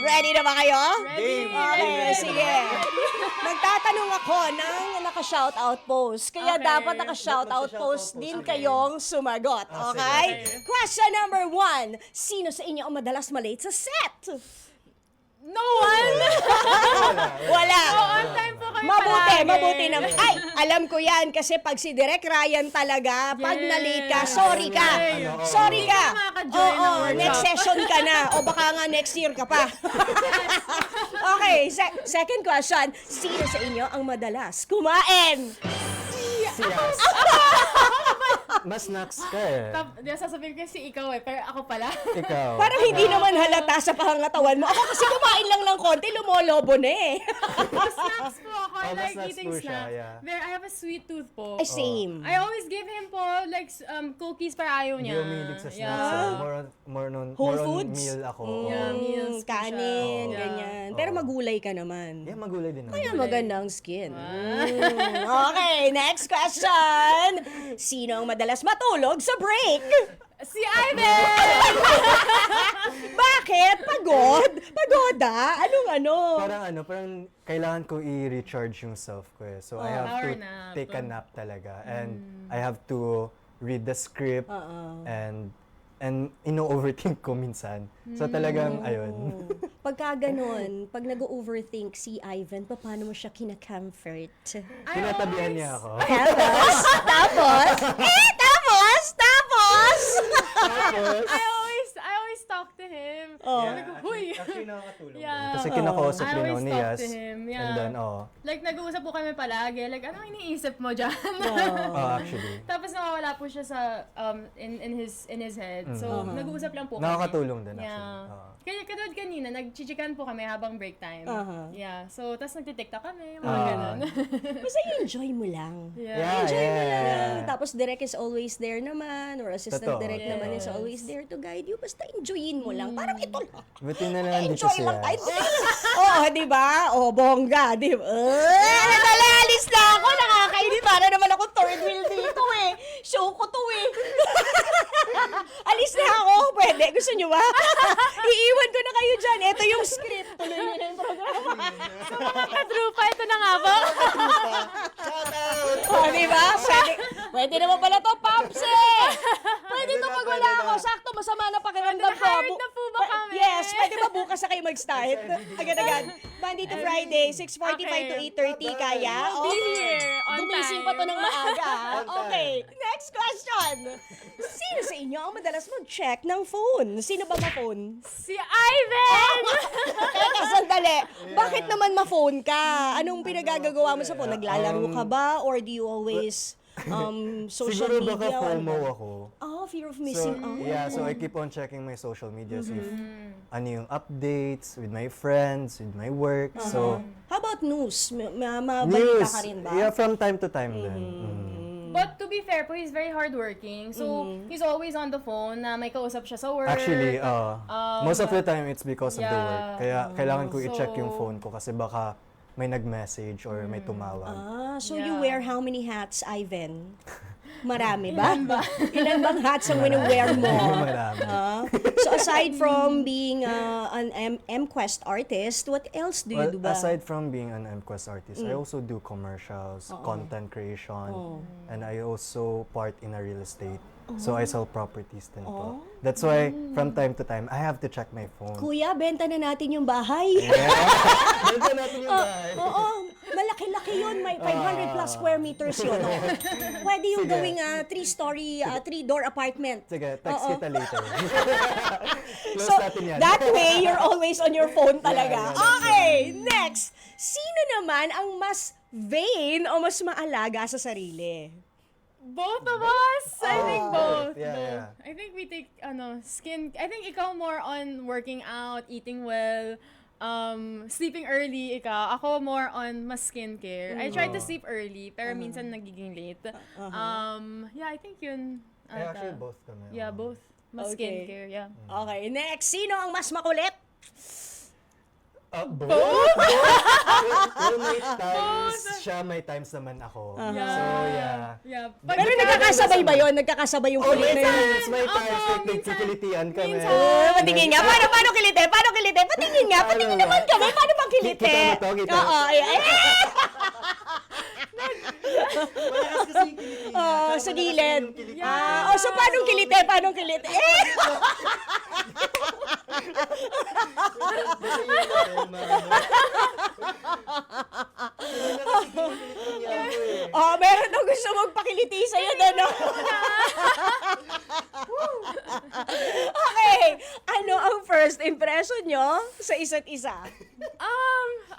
Ready na ba kayo? Ready. Okay, sige. Magtatanong ako ng naka-shoutout post. Kaya Okay. dapat naka-shoutout post din kayong sumagot. Okay? sige. Question number 1. Sino sa inyo ang madalas malate sa set? No one! Wala. On time po kami Mabuti naman. Ay, alam ko yan kasi pag si Direk Ryan talaga, pag Yes. nalate ka, sorry ka. Yes. Sorry ka. Hindi ka makaka-join ng workshop. Next session ka na. O baka nga next year ka pa. Okay, second question. Sino sa inyo ang madalas kumain? Siyas. Mas snacks ka eh. Di sasabihin ko si ikaw pero ako pala. Ikaw. Parang hindi naman halata sa pangangatawan mo. Ako kasi kumain lang ng konti, lumolobo na eh. Snacks po ako. I Oh, like snacks eating po siya, snacks. yeah. There, I have a sweet tooth po. Ay, same. I always give him po like cookies para ayaw Hindi niya. umilig sa snacks. Yeah. eh. More Whole on foods? meal ako. Yeah, meals po Kanin, siya. ganyan. Oo. Pero magulay ka naman. Yeah, magulay din Kaya naman. magandang skin. Okay, next question. Sino ang madalas matulog sa break? Si Ivan! Bakit? Pagod? Pagoda? Anong ano? Parang kailangan ko i-recharge yung self ko eh. So I have Power to nap. take a nap talaga. And I have to read the script and ino-overthink ko minsan. So talagang, ayun. Pagka ganun, pag nag-overthink si Ivan, paano mo siya kina-comfort? Tinatabihan niya ako. Tapos? Tapos? I always talk to him. Oh. Sabi ko, huy! Actually, nakakatulong. Yeah. Kasi kinakausap I ni always ni talk Yas. to him, yeah. And then, Like, nag-uusap po kami palagi. Like, anong iniisip mo dyan? actually. Tapos nawawala po siya sa, in his head. So, nag-uusap lang po kami. Nakakatulong din Yeah. actually. Kaya katulad kanina, nag-chichikan po kami habang break time. Yeah. So, tapos nagtitiktok kami, mga Ah. ganun. Basta enjoy mo lang. Yeah. Enjoy mo lang. Yeah. Tapos Direk is always there naman, or assistant Totoo. Direk naman is Yes. always there to guide you. Basta enjoyin mo lang. Parang ito lang. Buti na lang dito Enjoy siya. lang tayo. Oo, di ba? O, bongga. Di ba? Natalalis na ako. Nakakainit. Para naman ako third wheel dito eh. Show ko to eh. Alis na ako. Pwede. Gusto nyo ba? Iiwan ko na kayo dyan. Ito yung script. Tuloy nyo na yung programa. Kadrupa, ito na nga ba? O, di ba? Pwede naman pala to, Pops eh. Pwede to pag wala ako. Sakto, masama na pakiramdam ko. Hired na po ba kami? Yes. Pwede ba bukas na kayo mag-start? Agad-agad. Monday to Friday, 6:45 to 8:30. Kaya? Be here on Gumising time. pa to ng maaga. Okay. Next question. Sino sa inyo ang madalas mag-check ng phone? Sino ba ma-phone? Si Ivan! Teka, sandali. Bakit naman ma-phone ka? Anong pinagagagawa mo sa phone? Naglalaro ka ba? Or do you always social Siguro baka media? FOMO ako. Oh, fear of So, missing out. yeah, so I keep on checking my social medias if ano yung updates with my friends, with my work. So, How about news? Mabalita ka rin ba? yeah, from time to time din. But to be fair po, he's very hardworking. So, he's always on the phone na may kausap siya sa work. Actually, most of the time it's because of the work. yeah. Kaya kailangan ko i-check yung So- phone ko kasi baka may nag-message or may tumawag. So you Yeah. wear how many hats, Ivan? Marami ba? Ilan bang hats ang wini-wear mo? Marami. So aside from being an MQuest artist, what else do you Well, do ba? aside from being an MQuest artist, I also do commercials, content creation, and I also part in a real estate. So I sell properties din po. That's why from time to time, I have to check my phone. Kuya, benta na natin yung bahay. Benta natin yung bahay. Oo, malaki-laki yun. May 500 plus square meters yun. Oh. Pwede yung Sige. gawing 3-story, 3-door apartment. Sige, text kita later. Close So, natin yan. that way, you're always on your phone talaga. Yeah, that's Okay, next. Sino naman ang mas vain o mas maalaga sa sarili? Both of us! I think both. Yeah, both. yeah. I think we take, skin, I think ikaw more on working out, eating well, sleeping early, ikaw. Ako more on mas skincare. I try to sleep early, pero minsan nagiging late. Yeah, I think yun. Yeah, actually, both kami. Yeah, both. Mas Okay. skincare, yeah. Okay, next. Sino ang mas makulit? Both? Well, may times siya, may times naman ako. So, yeah. Yeah. Pero nagkakasabay ba yun? Nagkakasabay yung Oh, kulit may na yun? times, may times. Like, nagkikilitian kami. Patingin nga. Paano kilite? Paano kilite? Patingin nga. Patingin Ano naman ba? kami. Paano bang kilite? Kita mo to? Kita mo? Oo. Malakas kasi yung kiliti niya. Oh, Tsaka sa malakas gilid. yung kiliti. So paano kilite? Paano kilite? Kasi yun natin, mano. Wala kasi kiliti niya ako eh. Meron daw gusto magpakiliti sa'yo na, no? Okay. Ano ang first impression nyo sa isa't isa?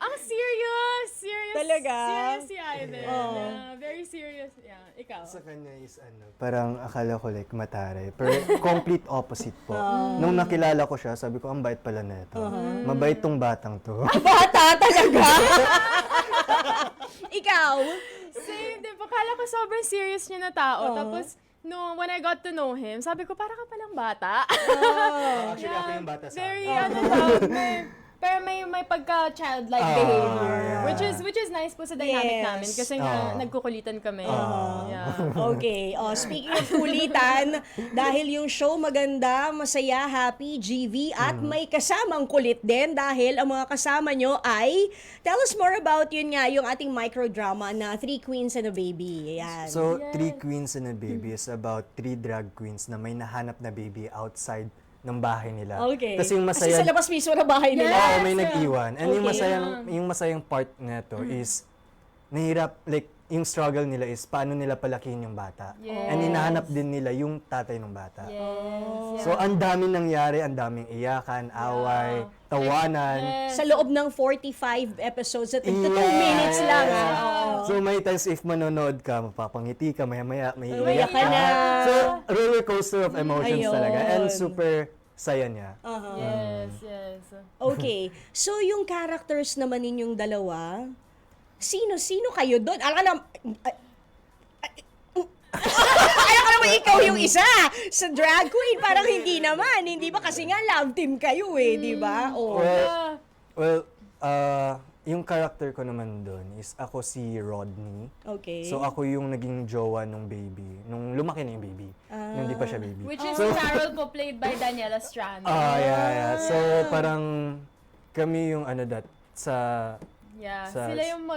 Ang serious. Talaga? Serious si Ivan. Yeah, very serious. Yeah, ikaw. Sa kanya is parang akala ko like matare. Pero complete opposite po. Nung nakilala ko siya, sabi ko, ang bait pala na ito. Mabait tong batang to. Bata talaga? Ikaw? Same din. Akala ko sobrang serious niya na tao. Tapos, when I got to know him, sabi ko, para ka palang bata. Actually, ako yung bata sa Very, akin. pero may pagka-childlike behavior. yeah. Which is nice po sa dynamic Yes. namin. Kasi nga, nagkukulitan kami. Yeah. Okay. Speaking of kulitan, dahil yung show maganda, masaya, happy, GV, at may kasamang kulit din dahil ang mga kasama nyo ay, tell us more about yun nga, yung ating microdrama na Three Queens and a Baby. Ayan. So, Three Queens and a Baby is about 3 drag queens na may nahanap na baby outside ng bahay nila. Okay. Kasi yung Kasi masaya... sa labas mismo na bahay nila. Oo, may nag-iwan. And Okay. yung masayang part nito is, nahirap, like, yung struggle nila is, paano nila palakihin yung bata. And hinahanap din nila yung tatay ng bata. Yes. So, ang daming nangyari, ang daming iyakan, away, tawanan. Sa loob ng 45 episodes at 2 Yes. minutes lang. So, may times if manonood ka, mapapangiti ka, maya-maya, may Umiyak iyak ka na. So, roller coaster of emotions Ayun. talaga. And super saya niya. Yes. Okay. So, yung characters naman ninyong dalawa, sino kayo doon? Alam ka na... Alam ka naman ikaw yung isa sa drag queen. Parang hindi naman. Hindi ba? Kasi nga love team kayo eh. Di ba? Oh. Well, yung character ko naman doon is ako si Rodney. Okay. So, ako yung naging jowa nung baby. Nung lumaki na yung baby. Nung hindi pa siya baby. Which is Carol po, played by Daniela Strano. Yeah. So, parang kami yung sa... Yeah, Sa- sila yung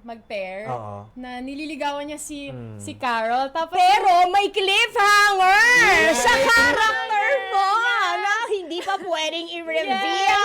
mag-pair Oo. na nililigawan niya si Carol. Tapos Pero may cliffhanger sa character mo na hindi pa pwedeng i-reveal.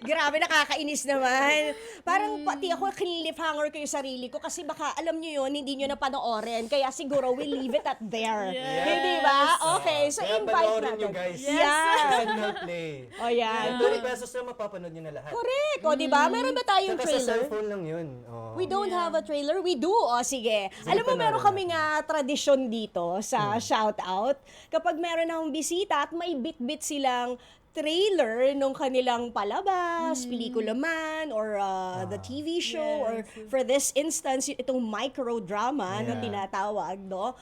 Grabe, nakakainis naman. Parang pati ako, cliffhanger ko yung sarili ko kasi baka alam nyo yun, hindi nyo na panoorin. Kaya siguro we'll leave it at there. Hindi ba? Okay, so Kaya invite panoorin natin. nyo, guys. Yeah. Signal Play. O yan. 20 pesos na mapapanood nyo na lahat. Correct. O, di ba? Meron ba tayong Saka sa trailer? cellphone lang yun. Oh. We don't have a trailer. We do. O, sige. Alam mo, meron panoorin kaming tradisyon dito sa shout-out. Kapag meron akong bisita at may bit-bit silang trailer nung kanilang palabas, pelikula man, or the TV show, or for this instance, itong microdrama na tinatawag, no?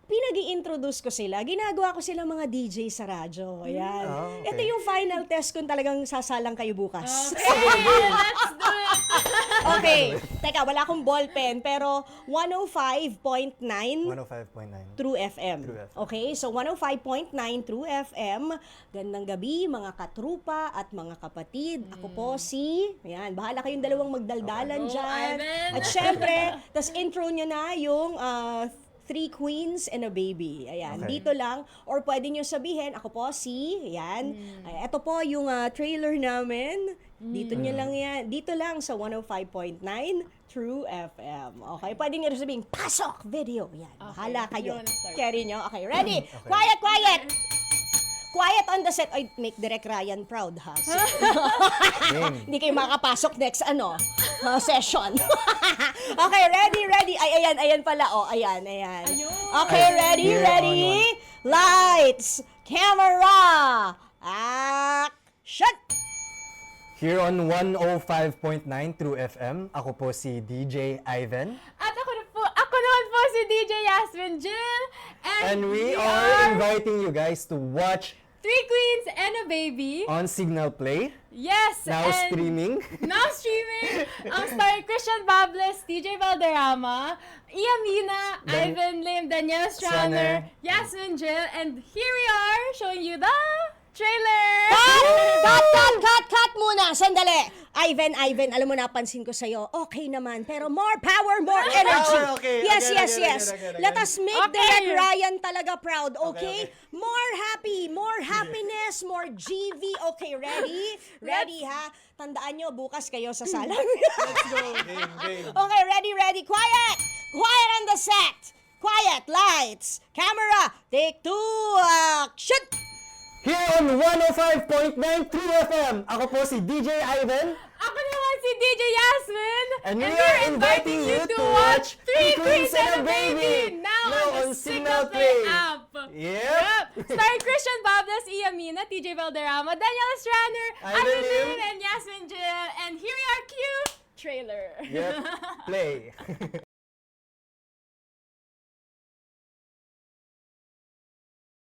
Pinag-i-introduce ko sila. Ginagawa ko sila mga DJ sa radyo. Ayan. Okay. Ito yung final test kung talagang sasalang kayo bukas. let's do it! Okay. Teka, wala akong ballpen, pero 105.9 105.9. True FM. True FM. Okay, so 105.9 True FM. Gandang gabi, mga katrupa at mga kapatid. Ako po si, ayan, bahala kayong dalawang magdaldalan Go, dyan. Ivan! At syempre, tas intro nyo na yung Three Queens and a Baby. Ayan, Okay. dito lang. Or pwede nyo sabihin, ako po si, ayan. Ay, ito po yung trailer namin. Dito nyo lang yan. Dito lang sa 105.9 True FM. Okay, pwede nyo rin sabihin, pasok video. Yan, bahala kayo. You wanna start? Carry nyo. Okay, ready? Quiet, quiet! Quiet on the set. Ay, make Direk Ryan proud, ha? Hindi kayo makapasok next, session. Okay, ready? Ay, ayan pala. Oh, ayan. Okay, ready? Here Lights, camera, action! Here on 105.9 True FM, ako po si DJ Ivan. At ako naman po si DJ Yasmin Jill. And we are inviting you guys to watch Three Queens and a Baby. On Signal Play. Yes! Now and streaming. Now streaming. Starring Christian Bables, TJ Valderrama, Ia Mina, Dan- Ivan Lim, Danielle Straner, Yasmin Jill, and here we are showing you the trailer. Cut muna. Sandali. Ivan, alam mo, napansin ko sa'yo, okay naman, pero more power, more energy. Power, okay. Yes, Again, yes, again, yes. again, again. Let us make Okay. Direk Ryan talaga proud, okay? Okay. More happy, more happiness, more GV. Okay, ready? Ready, ha? Tandaan nyo, bukas kayo sa sala. Let's go. Game. Okay, ready, quiet! Quiet on the set! Quiet, lights, camera, take 2, action! Here on 105.9 True FM, ako po si DJ Ivan. Ako naman si DJ Yasmin. And we are inviting you to watch Three Queens and a Baby now on the Signal Play app. Yep. Starring Christian Bables, Ia Mina, TJ Valderrama, Danielle Straner, Ivan Ivan Lim, Lim, and Yasmin Jill. And here we are, cue trailer. Yep. Play.